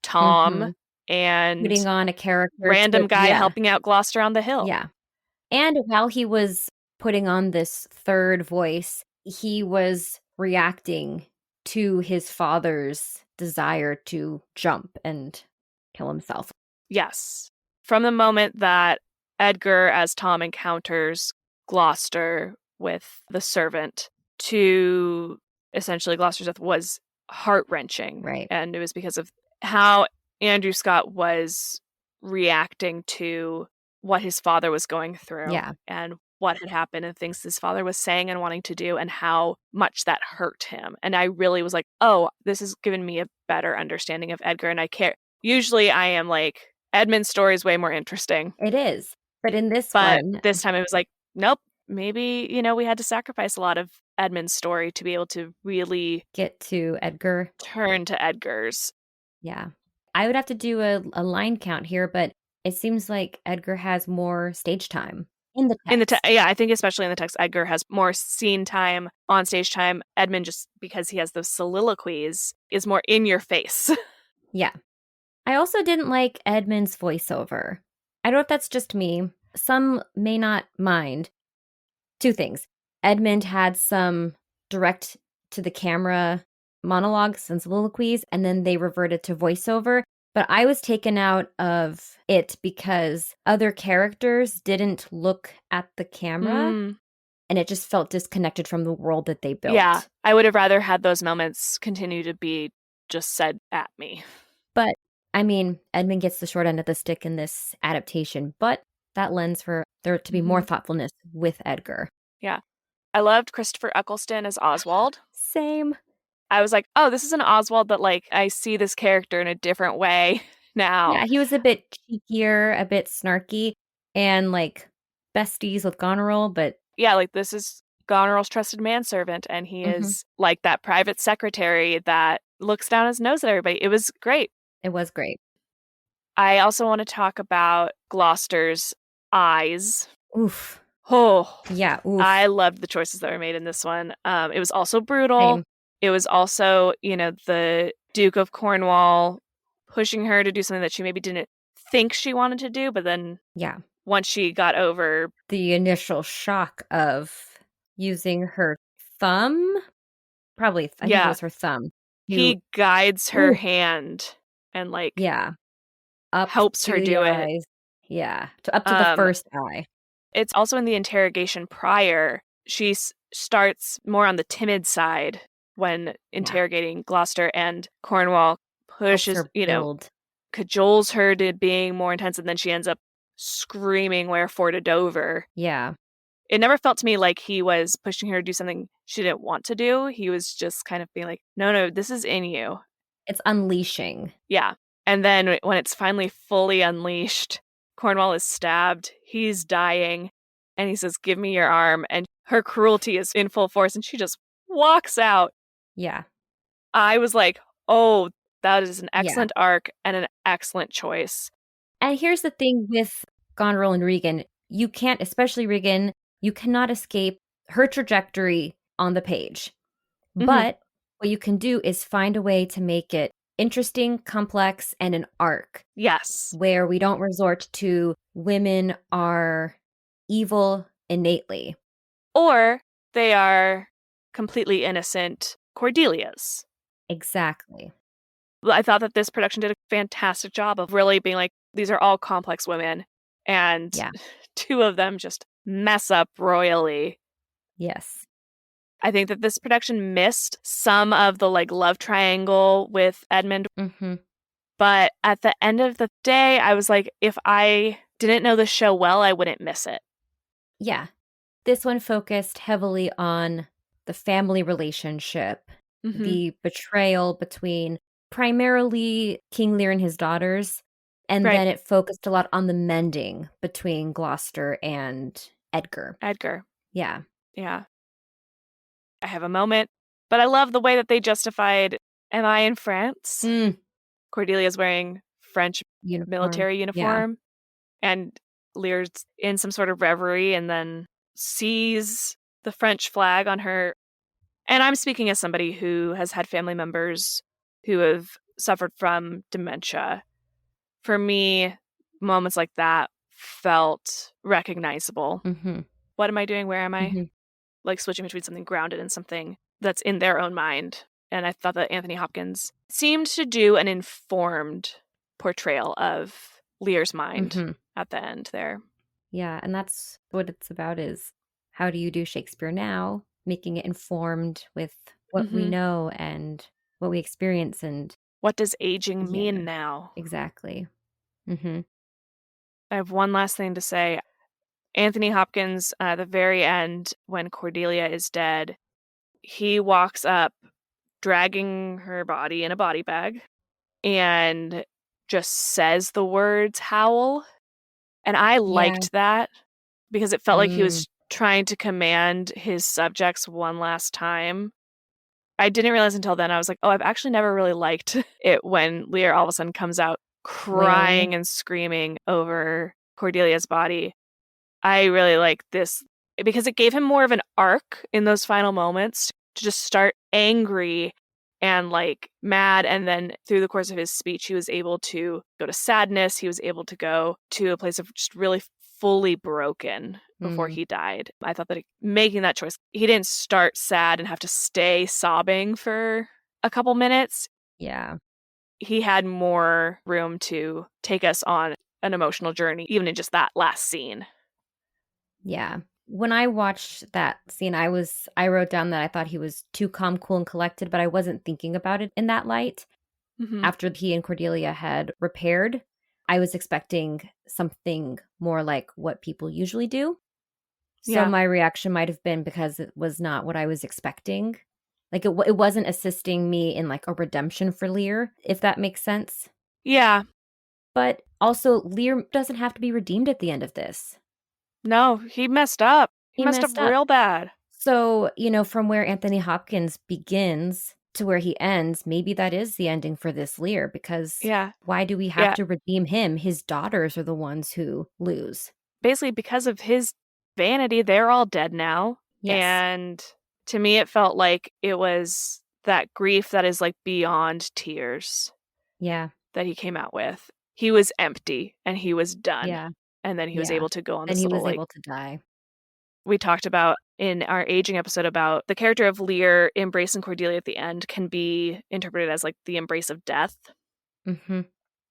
Tom, and putting on a character, random guy helping out Gloucester on the hill. Yeah. And while he was putting on this third voice, he was reacting to his father's desire to jump and kill himself. Yes. From the moment that Edgar, as Tom, encounters Gloucester with the servant, to essentially Gloucester's death, was heart-wrenching. Right. And it was because of how Andrew Scott was reacting to what his father was going through. Yeah. And what had happened and things his father was saying and wanting to do, and how much that hurt him. And I really was like, oh, this has given me a better understanding of Edgar, and I care. Usually I am like, Edmund's story is way more interesting. It is. But in this one, this time it was like, nope, maybe, we had to sacrifice a lot of Edmund's story to be able to really get to Edgar. Turn to Edgar's. Yeah. I would have to do a line count here, but it seems like Edgar has more stage time. In the text. Yeah, I think especially in the text, Edgar has more scene time, on stage time. Edmund, just because he has those soliloquies, is more in your face. Yeah. I also didn't like Edmund's voiceover. I don't know if that's just me. Some may not mind. Two things. Edmund had some direct to the camera monologues and soliloquies, and then they reverted to voiceover. But I was taken out of it because other characters didn't look at the camera, and it just felt disconnected from the world that they built. Yeah, I would have rather had those moments continue to be just said at me. But, I mean, Edmund gets the short end of the stick in this adaptation, but that lends for there to be more thoughtfulness with Edgar. Yeah. I loved Christopher Eccleston as Oswald. Same. I was like, oh, this is an Oswald that, like, I see this character in a different way now. Yeah, he was a bit cheekier, a bit snarky, and, like, besties with Goneril, but... Yeah, like, this is Goneril's trusted manservant, and he is, like, that private secretary that looks down his nose at everybody. It was great. It was great. I also want to talk about Gloucester's eyes. Oof. Oh. Yeah, oof. I loved the choices that were made in this one. It was also brutal. Same. It was also, the Duke of Cornwall pushing her to do something that she maybe didn't think she wanted to do, but then once she got over the initial shock of using her thumb, probably, I think it was her thumb. He guides her hand and, like, up helps her do it. Yeah, up to the first eye. It's also in the interrogation prior. She starts more on the timid side when interrogating Gloucester, and Cornwall pushes, cajoles her to being more intense, and then she ends up screaming "Wherefore to Dover." Yeah. It never felt to me like he was pushing her to do something she didn't want to do. He was just kind of being like, no, this is in you. It's unleashing. Yeah. And then when it's finally fully unleashed, Cornwall is stabbed. He's dying. And he says, "Give me your arm." And her cruelty is in full force, and she just walks out. Yeah. I was like, oh, that is an excellent arc and an excellent choice. And here's the thing with Goneril and Regan. You can't, especially Regan, you cannot escape her trajectory on the page. But what you can do is find a way to make it interesting, complex, and an arc. Yes. Where we don't resort to women are evil innately. Or they are completely innocent Cordelias. Exactly. I thought that this production did a fantastic job of really being like, these are all complex women, and two of them just mess up royally. Yes. I think that this production missed some of the like love triangle with Edmund. Mm-hmm. But at the end of the day, I was like, if I didn't know the show well, I wouldn't miss it. Yeah. This one focused heavily on the family relationship, the betrayal between primarily King Lear and his daughters, and Right. then it focused a lot on the mending between Gloucester and Edgar. Edgar. Yeah. Yeah. I have a moment, but I love the way that they justified, am I in France? Cordelia's wearing French military uniform, and Lear's in some sort of reverie and then sees the French flag on her. And I'm speaking as somebody who has had family members who have suffered from dementia. For me, moments like that felt recognizable. Mm-hmm. What am I doing? Where am I? Mm-hmm. Like switching between something grounded and something that's in their own mind. And I thought that Anthony Hopkins seemed to do an informed portrayal of Lear's mind at the end there. Yeah, and that's what it's about, is how do you do Shakespeare now, making it informed with what we know and what we experience, and what does aging mean now? Exactly. I have one last thing to say. Anthony Hopkins, at the very end, when Cordelia is dead, he walks up dragging her body in a body bag and just says the words howl. And I liked that because it felt like he was trying to command his subjects one last time. I didn't realize until then. I was like, oh, I've actually never really liked it when Lear all of a sudden comes out crying and screaming over Cordelia's body. I really like this because it gave him more of an arc in those final moments to just start angry and like mad. And then through the course of his speech, he was able to go to sadness. He was able to go to a place of just really fully broken before he died. I thought that making that choice, he didn't start sad and have to stay sobbing for a couple minutes. Yeah. He had more room to take us on an emotional journey, even in just that last scene. Yeah. When I watched that scene, I wrote down that I thought he was too calm, cool, and collected, but I wasn't thinking about it in that light. After he and Cordelia had repaired, I was expecting something more like what people usually do. So my reaction might have been because it was not what I was expecting. Like it wasn't assisting me in like a redemption for Lear, if that makes sense. Yeah. But also, Lear doesn't have to be redeemed at the end of this. No, he messed up. He messed up real bad. So, from where Anthony Hopkins begins to where he ends, maybe that is the ending for this Lear, because why do we have to redeem him? His daughters are the ones who lose. Basically, because of his vanity, they're all dead now. Yes. And to me, it felt like it was that grief that is like beyond tears. Yeah. That he came out with. He was empty and he was done. Yeah. And then he was able to go on this and he little, was able to die. We talked about in our aging episode about the character of Lear embracing Cordelia at the end can be interpreted as like the embrace of death.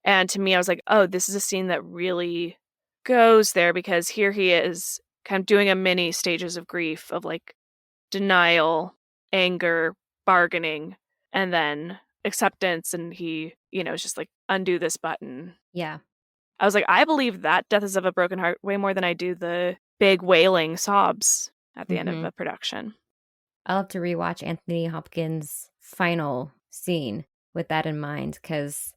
And to me, I was like, oh, this is a scene that really goes there, because here he is kind of doing a mini stages of grief of like denial, anger, bargaining, and then acceptance. And he, is just like, undo this button. Yeah. I was like, I believe that death is of a broken heart way more than I do the big wailing sobs at the end of the production. I'll have to rewatch Anthony Hopkins' final scene with that in mind, because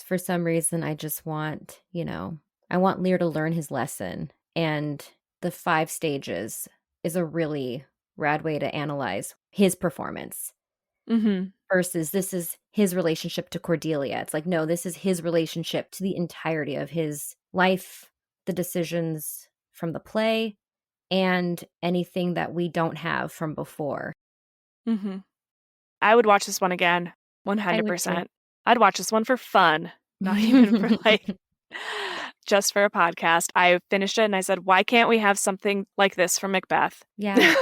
for some reason I just want, I want Lear to learn his lesson. And the 5 stages is a really rad way to analyze his performance. Versus this is his relationship to Cordelia. It's like, no, this is his relationship to the entirety of his life, the decisions from the play, and anything that we don't have from before. I would watch this one again, 100%. I'd watch this one for fun, not even for like, just for a podcast. I finished it and I said, why can't we have something like this from Macbeth? Yeah.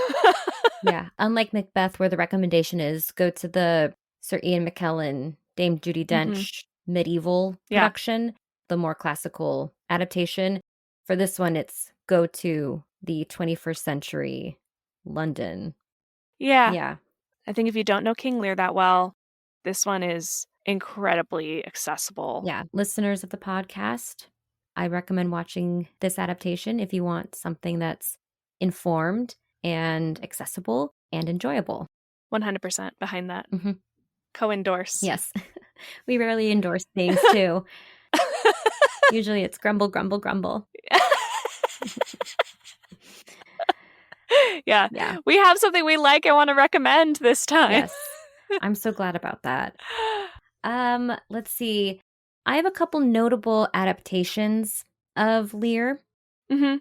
Yeah. Unlike Macbeth, where the recommendation is go to the Sir Ian McKellen, Dame Judi Dench medieval production, the more classical adaptation. For this one, it's go to the 21st century London Yeah. Yeah. I think if you don't know King Lear that well, this one is incredibly accessible. Yeah. Listeners of the podcast, I recommend watching this adaptation if you want something that's informed and accessible and enjoyable. 100% behind that. Mm-hmm. Co-endorse. Yes. We rarely endorse things too. Usually it's grumble, grumble, grumble. Yeah. Yeah. We have something we like and want to recommend this time. Yes. I'm so glad about that. Let's see. I have a couple notable adaptations of Lear. Mm-hmm.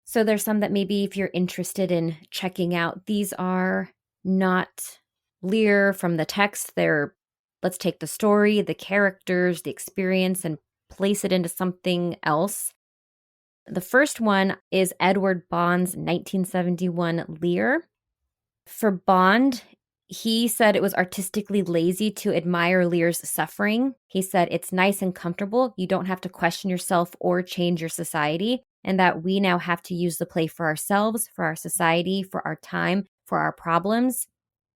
So there's some that maybe if you're interested in checking out, these are not Lear from the text. They're, let's take the story, the characters, the experience, and place it into something else. The first one is Edward Bond's 1971 Lear. For Bond, he said it was artistically lazy to admire Lear's suffering. He said it's nice and comfortable. You don't have to question yourself or change your society, and that we now have to use the play for ourselves, for our society, for our time, for our problems.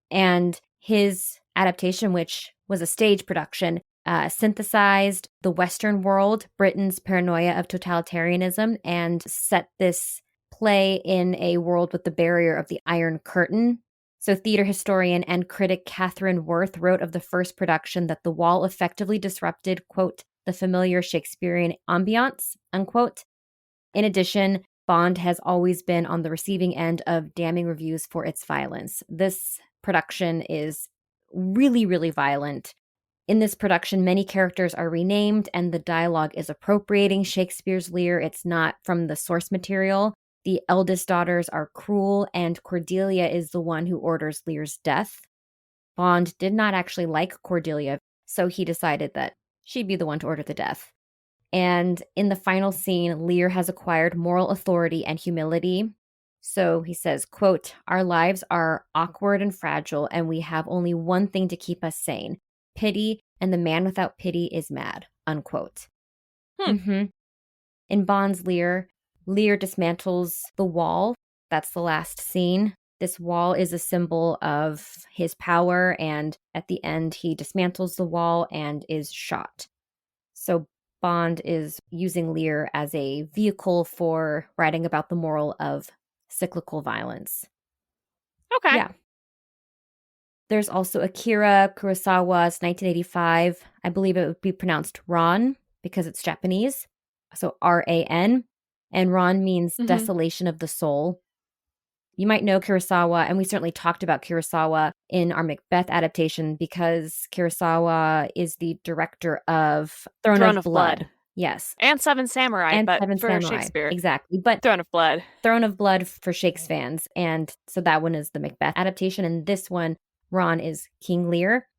And his adaptation, which was a stage production, synthesized the Western world, Britain's paranoia of totalitarianism, and set this play in a world with the barrier of the Iron Curtain. So theater historian and critic Catherine Worth wrote of the first production that the wall effectively disrupted, quote, the familiar Shakespearean ambiance, unquote. In addition, Bond has always been on the receiving end of damning reviews for its violence. This production is really, really violent. In this production, many characters are renamed and the dialogue is appropriating Shakespeare's Lear. It's not from the source material. The eldest daughters are cruel, and Cordelia is the one who orders Lear's death. Bond did not actually like Cordelia, so he decided that she'd be the one to order the death. And in the final scene, Lear has acquired moral authority and humility. So he says, quote, our lives are awkward and fragile, and we have only one thing to keep us sane, pity, and the man without pity is mad, unquote. Mm-hmm. In Bond's Lear, Lear dismantles the wall. That's the last scene. This wall is a symbol of his power, and at the end, he dismantles the wall and is shot. So Bond is using Lear as a vehicle for writing about the moral of cyclical violence. Okay. Yeah. There's also Akira Kurosawa's 1985. I believe it would be pronounced Ran because it's Japanese. So R-A-N. And Ran means desolation of the soul. You might know Kurosawa, and we certainly talked about Kurosawa in our Macbeth adaptation because Kurosawa is the director of Throne of Blood. Yes. And Seven Samurai, And but Seven for Samurai. Shakespeare. Exactly. But Throne of Blood. Throne of Blood for Shakespeare fans. And so that one is the Macbeth adaptation. And this one, Ran, is King Lear.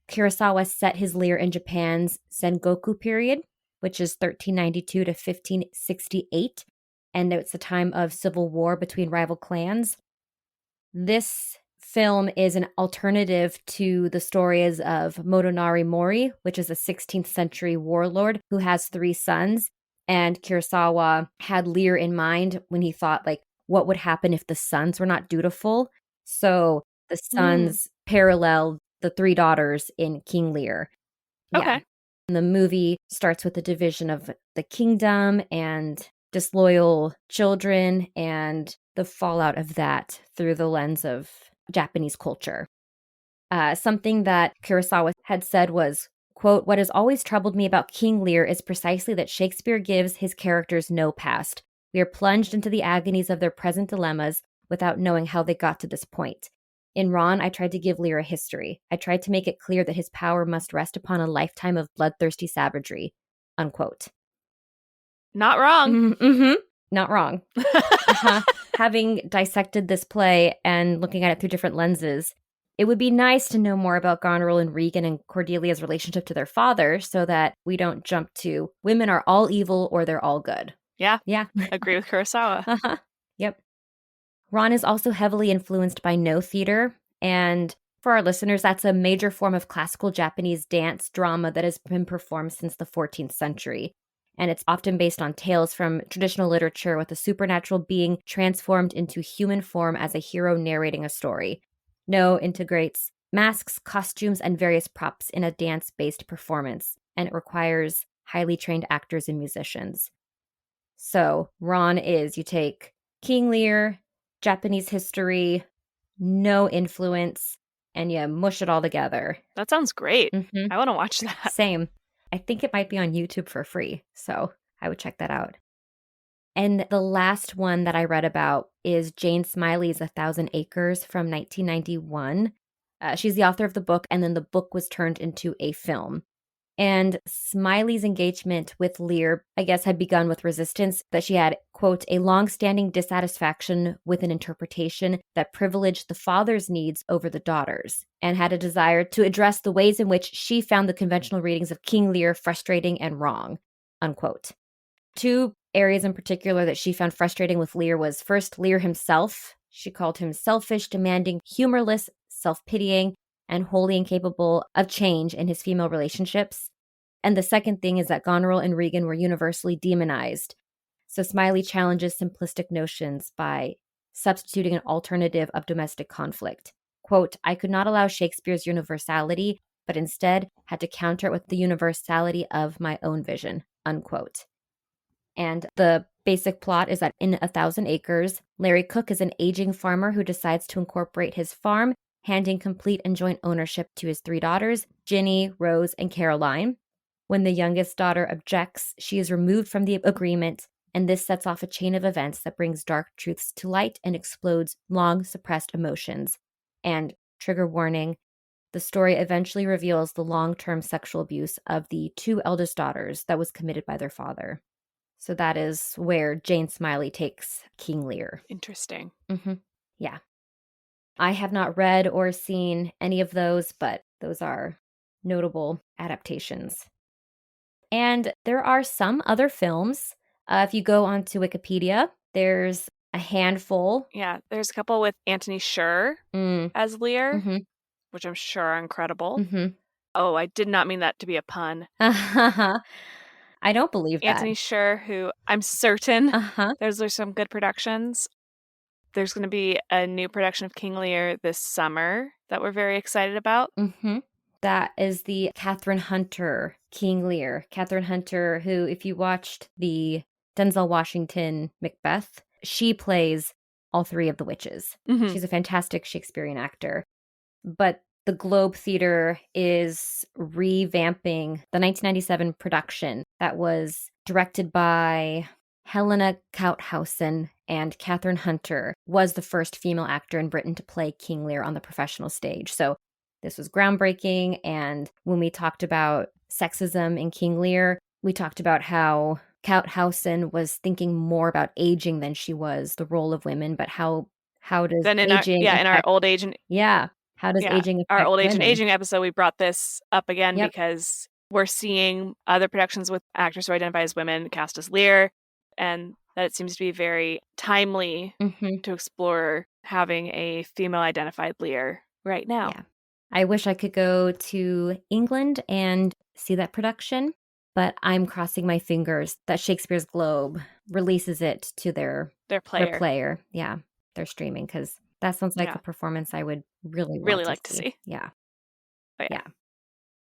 Kurosawa set his Lear in Japan's Sengoku period, which is 1392 to 1568. And it's a time of civil war between rival clans. This film is an alternative to the stories of Motonari Mori, which is a 16th century warlord who has 3 sons. And Kurosawa had Lear in mind when he thought, like, what would happen if the sons were not dutiful? So the sons parallel the 3 daughters in King Lear. Okay. Yeah. And the movie starts with the division of the kingdom and disloyal children and the fallout of that through the lens of Japanese culture. Something that Kurosawa had said was, quote, what has always troubled me about King Lear is precisely that Shakespeare gives his characters no past. We are plunged into the agonies of their present dilemmas without knowing how they got to this point. In Ran, I tried to give Lear a history. I tried to make it clear that his power must rest upon a lifetime of bloodthirsty savagery, unquote. Not wrong. Mm-hmm. Not wrong. Having dissected this play and looking at it through different lenses, it would be nice to know more about Goneril and Regan and Cordelia's relationship to their father so that we don't jump to women are all evil or they're all good. Yeah. Yeah. Agree with Kurosawa. Yep. Ran is also heavily influenced by No theater. And for our listeners, that's a major form of classical Japanese dance drama that has been performed since the 14th century. and it's often based on tales from traditional literature with a supernatural being transformed into human form as a hero narrating a story. No integrates masks, costumes, and various props in a dance-based performance, and it requires highly trained actors and musicians. So, Ron is you take King Lear, Japanese history, no influence, and you mush it all together. That sounds great. Mm-hmm. I want to watch that. Same. I think it might be on YouTube for free, so I would check that out. And the last one that I read about is Jane Smiley's 1,000 Acres from 1991. She's the author of the book, and then the book was turned into a film. And Smiley's engagement with Lear, I guess, had begun with resistance, that she had, quote, a long-standing dissatisfaction with an interpretation that privileged the father's needs over the daughter's, and had a desire to address the ways in which she found the conventional readings of King Lear frustrating and wrong, unquote. Two areas in particular that she found frustrating with Lear was first, Lear himself. She called him selfish, demanding, humorless, self-pitying, and wholly incapable of change in his female relationships. And the second thing is that Goneril and Regan were universally demonized. So Smiley challenges simplistic notions by substituting an alternative of domestic conflict. Quote, I could not allow Shakespeare's universality, but instead had to counter it with the universality of my own vision, unquote. And the basic plot is that in 1,000 Acres, Larry Cook is an aging farmer who decides to incorporate his farm, handing complete and joint ownership to his 3 daughters, Ginny, Rose, and Caroline. When the youngest daughter objects, she is removed from the agreement, and this sets off a chain of events that brings dark truths to light and explodes long-suppressed emotions. And, trigger warning, the story eventually reveals the long-term sexual abuse of the 2 eldest daughters that was committed by their father. So that is where Jane Smiley takes King Lear. Interesting. Mm-hmm. Yeah. I have not read or seen any of those, but those are notable adaptations. And there are some other films. If you go onto Wikipedia, there's a handful. Yeah, there's a couple with Anthony Sher as Lear, Mm-hmm. which I'm sure are incredible. Mm-hmm. Oh, I did not mean that to be a pun. I don't believe that. Anthony Sher, who I'm certain Uh-huh. there's some good productions. There's going to be a new production of King Lear this summer that we're very excited about. Mm-hmm. That is the Catherine Hunter King Lear. Catherine Hunter, who, if you watched the Denzel Washington Macbeth, she plays all 3 of the witches. Mm-hmm. She's a fantastic Shakespearean actor. But the Globe Theater is revamping the 1997 production that was directed by Helena Kauthausen, and Catherine Hunter was the first female actor in Britain to play King Lear on the professional stage. So this was groundbreaking. And when we talked about sexism in King Lear, we talked about how Kauthausen was thinking more about aging than she was the role of women, but how does then aging in our old age and how does aging affect our old age women? and aging episode, we brought this up again Yep. because we're seeing other productions with actors who identify as women cast as Lear, and that it seems to be very timely to explore having a female identified Lear right now. Yeah. I wish I could go to England and see that production, but I'm crossing my fingers that Shakespeare's Globe releases it to their player. Yeah, they're streaming, because that sounds like a performance I would really like to see. Yeah. But yeah.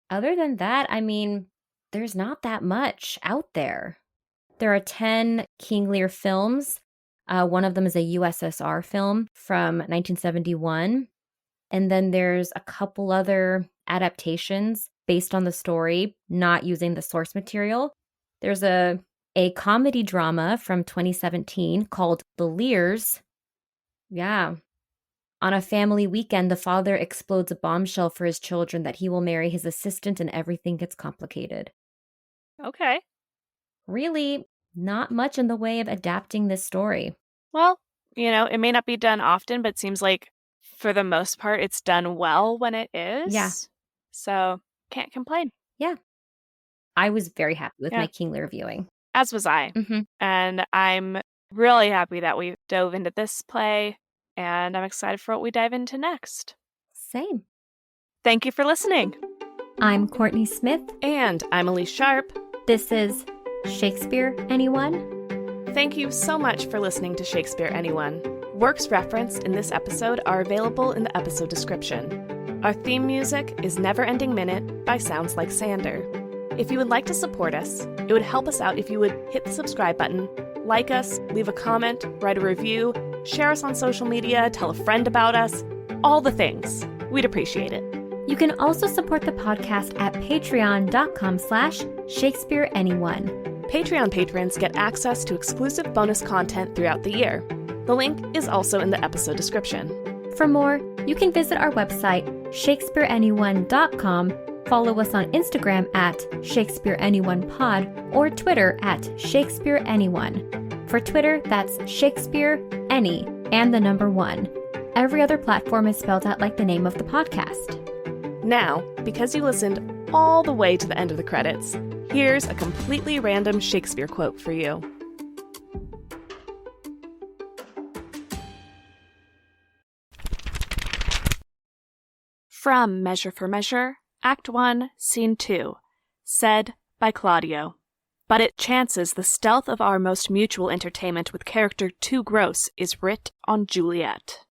Other than that, I mean, there's not that much out there. There are 10 King Lear films. One of them is a USSR film from 1971. And then there's a couple other adaptations based on the story, not using the source material. There's a comedy drama from 2017 called The Lears. Yeah. On a family weekend, the father explodes a bombshell for his children that he will marry his assistant and everything gets complicated. Okay. Really, not much in the way of adapting this story. Well, it may not be done often, but it seems like for the most part, it's done well when it is. Yeah. So, can't complain. Yeah. I was very happy with my King Lear viewing. As was I. Mm-hmm. And I'm really happy that we dove into this play, and I'm excited for what we dive into next. Same. Thank you for listening. I'm Kourtney Smith. And I'm Elyse Sharp. This is Shakespeare Anyone? Thank you so much for listening to Shakespeare Anyone. Works referenced in this episode are available in the episode description. Our theme music is Neverending Minute by Sounds Like Sander. If you would like to support us, it would help us out if you would hit the subscribe button, like us, leave a comment, write a review, share us on social media, tell a friend about us, all the things. We'd appreciate it. You can also support the podcast at patreon.com/Shakespeare Anyone. Patreon patrons get access to exclusive bonus content throughout the year. The link is also in the episode description. For more, you can visit our website, shakespeareanyone.com, follow us on Instagram at Shakespeare Anyone Pod, or Twitter at Shakespeare Anyone. For Twitter, that's Shakespeare Any and the number 1. Every other platform is spelled out like the name of the podcast. Now, because you listened all the way to the end of the credits, here's a completely random Shakespeare quote for you. From Measure for Measure, Act 1, Scene 2, said by Claudio. But it chances the stealth of our most mutual entertainment with character too gross is writ on Juliet.